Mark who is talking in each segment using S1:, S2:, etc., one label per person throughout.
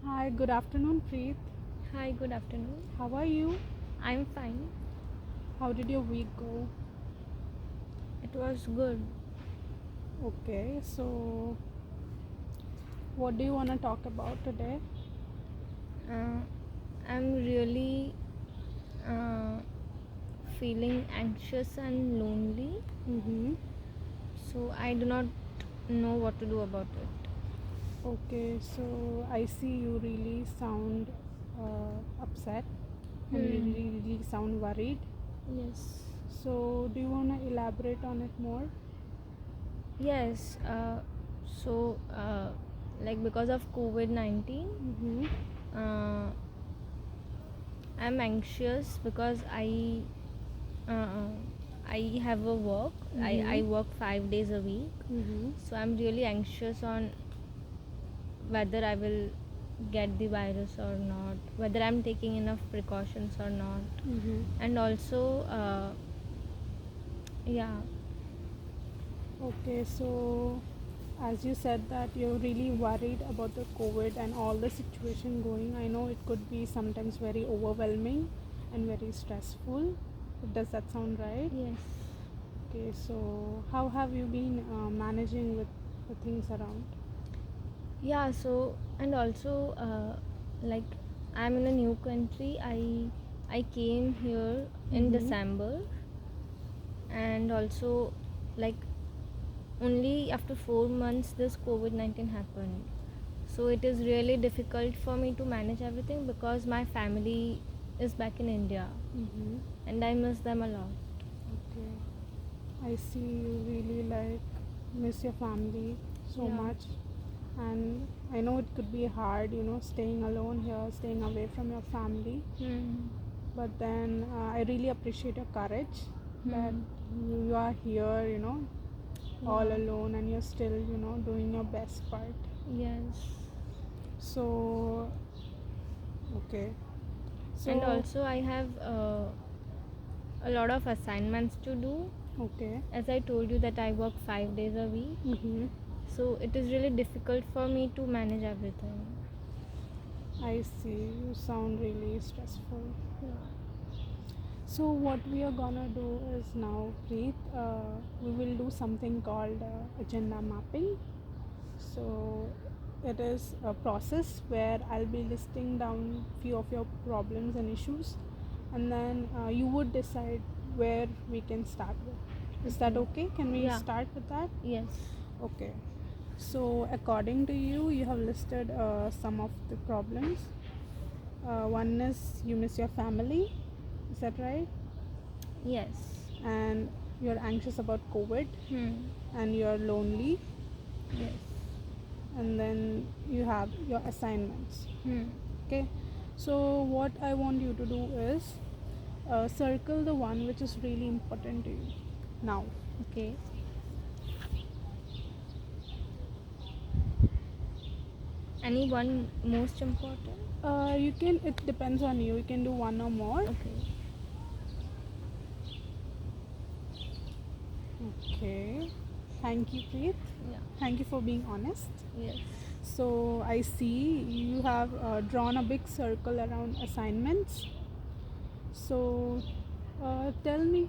S1: Hi, good afternoon, Preet.
S2: Hi, good afternoon.
S1: How are you?
S2: I'm fine.
S1: How did your week go?
S2: It was good.
S1: Okay, so what do you want to talk about today?
S2: Uh, I'm really uh, feeling anxious and lonely,
S1: Mm-hmm.
S2: so I do not know what to do about it.
S1: Okay, so I see you really sound upset and you
S2: Hmm.
S1: really sound worried.
S2: Yes.
S1: So, do you want to elaborate on it more?
S2: Yes. So, like because of COVID-19,
S1: Mm-hmm.
S2: uh, I'm anxious because uh, I have a work.
S1: Mm-hmm.
S2: I work 5 days a week,
S1: Mm-hmm.
S2: so I'm really anxious on whether I will get the virus or not, whether I'm taking enough precautions or not,
S1: Mm-hmm.
S2: and also, yeah,
S1: Okay, so as you said that you're really worried about the COVID and all the situation going, I know it could be sometimes very overwhelming and very stressful. Does that sound right?
S2: yes,
S1: Okay, so how have you been managing with the things around?
S2: yeah. So and also, like I'm in a new country. I came here in
S1: Mm-hmm.
S2: December, and also, like only after 4 months this COVID-19 happened. So it is really difficult for me to manage everything because my family is back in India
S1: Mm-hmm.
S2: and I miss them a lot.
S1: Okay, I see you really like miss your family so
S2: Yeah.
S1: much, and I know it could be hard, staying alone here, staying away from your family.
S2: Hmm.
S1: But then I really appreciate your courage that
S2: Hmm.
S1: you are here, all
S2: Yeah.
S1: alone, and you're still, doing your best part.
S2: Yes.
S1: So, okay.
S2: And
S1: So,
S2: also I have a lot of assignments to do.
S1: okay.
S2: As I told you that I work 5 days a week.
S1: Mm-hmm.
S2: So it is really difficult for me to manage everything.
S1: I see. You sound really stressful.
S2: Yeah.
S1: So, what we are gonna do is now, Preet, we will do something called agenda mapping. So it is a process where I'll be listing down few of your problems and issues, and then you would decide where we can start with. Is that
S2: Okay.
S1: okay? Can we
S2: Yeah.
S1: start with that?
S2: Yes.
S1: Okay. So according to you, you have listed some of the problems. One is you miss your family. Is that right?
S2: Yes.
S1: And you're anxious about COVID,
S2: Hmm.
S1: and you're lonely,
S2: Yes.
S1: and then you have your assignments.
S2: Hmm.
S1: Okay, so what I want you to do is circle the one which is really important to you now.
S2: Okay. Any one most important?
S1: You can, it depends on you, you can do one or more.
S2: Okay.
S1: Okay, thank you, Preet.
S2: Yeah.
S1: Thank you for being honest.
S2: Yes.
S1: So I see you have drawn a big circle around assignments. So tell me,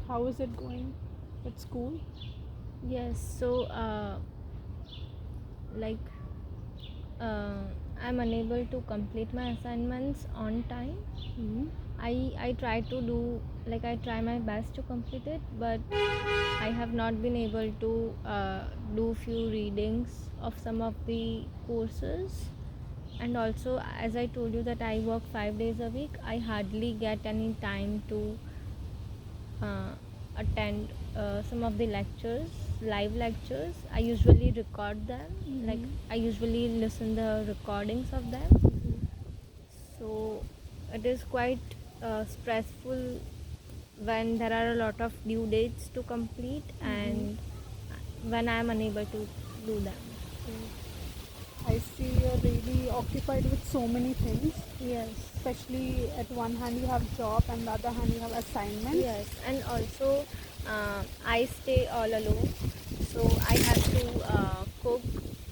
S1: how is it going at school?
S2: Yes. So, like, uh, I'm unable to complete my assignments on time.
S1: Mm-hmm.
S2: I try to do, like, I try my best to complete it, but I have not been able to do few readings of some of the courses. And also, as I told you that I work 5 days a week, I hardly get any time to uh, attend some of the lectures, live lectures. I usually record them, like
S1: Mm-hmm.
S2: I usually listen the recordings of them.
S1: Mm-hmm.
S2: So it is quite stressful when there are a lot of due dates to complete
S1: Mm-hmm.
S2: and when I am unable to do them.
S1: I see you're really occupied with so many things,
S2: Yes.
S1: especially at one hand you have job and the other hand you have assignments.
S2: Yes, and also I stay all alone, so I have to cook.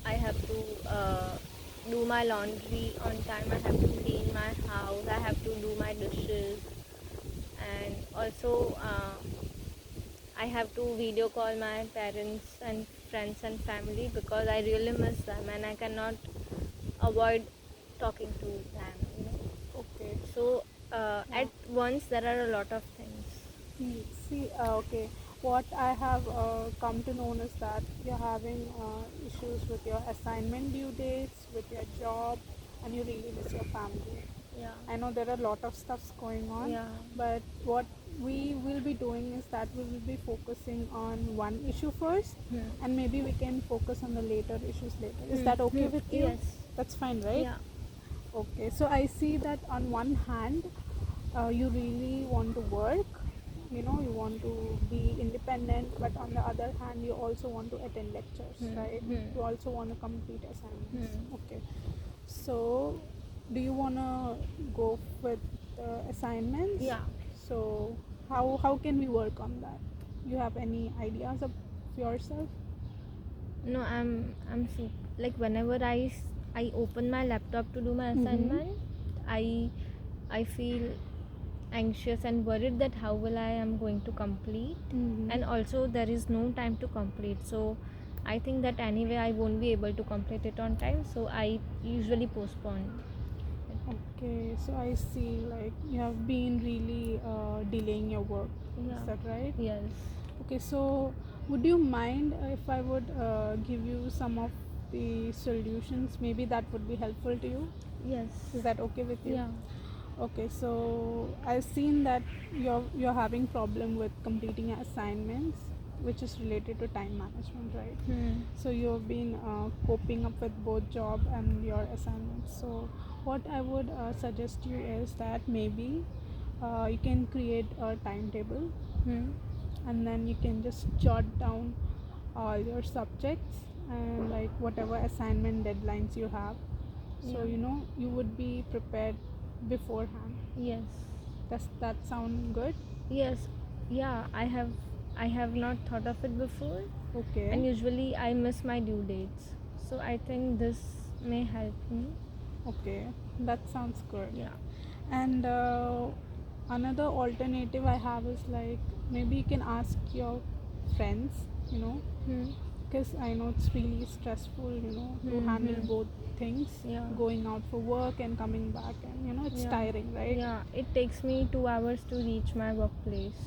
S2: I have to do my laundry on time. I have to clean my house. I have to do my dishes, and also I have to video call my parents and friends and family because I really miss them and I cannot avoid talking to them. You know.
S1: Okay.
S2: So
S1: Yeah.
S2: at once there are a lot of things.
S1: See, okay. What I have come to know is that you're having issues with your assignment due dates, with your job, and you really miss your family.
S2: Yeah.
S1: I know there are a lot of stuffs going on,
S2: Yeah.
S1: but what we will be doing is that we will be focusing on one issue first, and maybe we can focus on the later issues later. Is that okay with you?
S2: Yes.
S1: That's fine, right?
S2: Yeah.
S1: Okay, so I see that on one hand, you really want to work, you want to be independent, but on the other hand, you also want to attend lectures, right? You also want to complete assignments. Okay, so do you want to go with assignments?
S2: Yeah.
S1: So how can we work on that? You have any ideas of yourself?
S2: No, like whenever I open my laptop to do my assignment, I feel anxious and worried that how will I am going to complete, and also there is no time to complete. So I think that anyway I won't be able to complete it on time. So I usually postpone it.
S1: Okay, so I see, like you have been really delaying your work.
S2: Yeah.
S1: Is that right?
S2: Yes.
S1: Okay, so would you mind if I would give you some of the solutions? Maybe that would be helpful to you.
S2: Yes.
S1: Is that okay with you?
S2: Yeah.
S1: Okay, so I've seen that you're having problem with completing your assignments, which is related to time management, right? So you've been coping up with both job and your assignments. So what I would suggest you is that maybe you can create a timetable, and then you can just jot down all your subjects and like whatever assignment deadlines you have, so
S2: Yeah.
S1: you would be prepared beforehand.
S2: Yes.
S1: Does that sound good?
S2: Yes. Yeah. I have not thought of it before,
S1: Okay.
S2: and usually I miss my due dates. So I think this may help me.
S1: Okay, that sounds good.
S2: Yeah.
S1: And another alternative I have is like maybe you can ask your friends, because I know it's really stressful, to handle both things,
S2: Yeah.
S1: going out for work and coming back, and it's
S2: Yeah.
S1: tiring, right?
S2: Yeah. It takes me 2 hours to reach my workplace.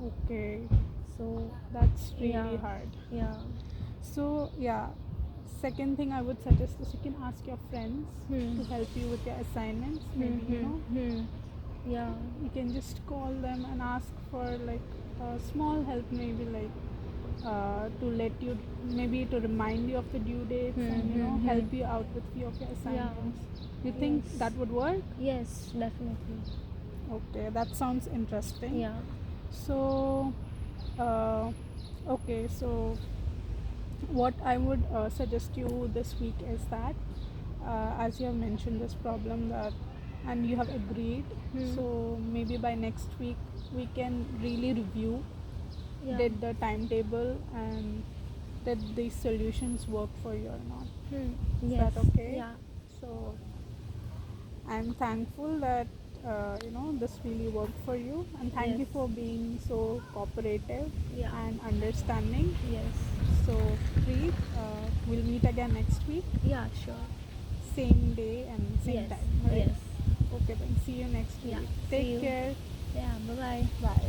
S1: Okay,
S2: So
S1: that's really
S2: yeah.
S1: hard.
S2: Yeah.
S1: So yeah, second thing I would suggest is you can ask your friends to help you with your assignments. Maybe
S2: Yeah.
S1: you can just call them and ask for like small help, maybe like to let you, maybe to remind you of the due dates, and help you out with few of your assignments. You think
S2: Yes.
S1: that would work?
S2: Yes, definitely.
S1: Okay, that sounds interesting.
S2: Yeah.
S1: So okay, so what I would suggest you this week is that as you have mentioned this problem that, and you have agreed, so maybe by next week we can really review
S2: Yeah.
S1: did the timetable and did these solutions work for you or not. Is
S2: Yes.
S1: that okay?
S2: Yeah.
S1: So I'm thankful that this really worked for you, and thank you
S2: Yes.
S1: for being so cooperative
S2: Yeah.
S1: and understanding.
S2: Yes.
S1: So Preet, we'll meet again next week,
S2: Yeah, sure.
S1: same day and same
S2: Yes.
S1: time, right?
S2: Yes.
S1: Okay, then see you next week.
S2: Yeah. See
S1: Take
S2: you.
S1: care.
S2: Yeah, bye-bye.
S1: Bye.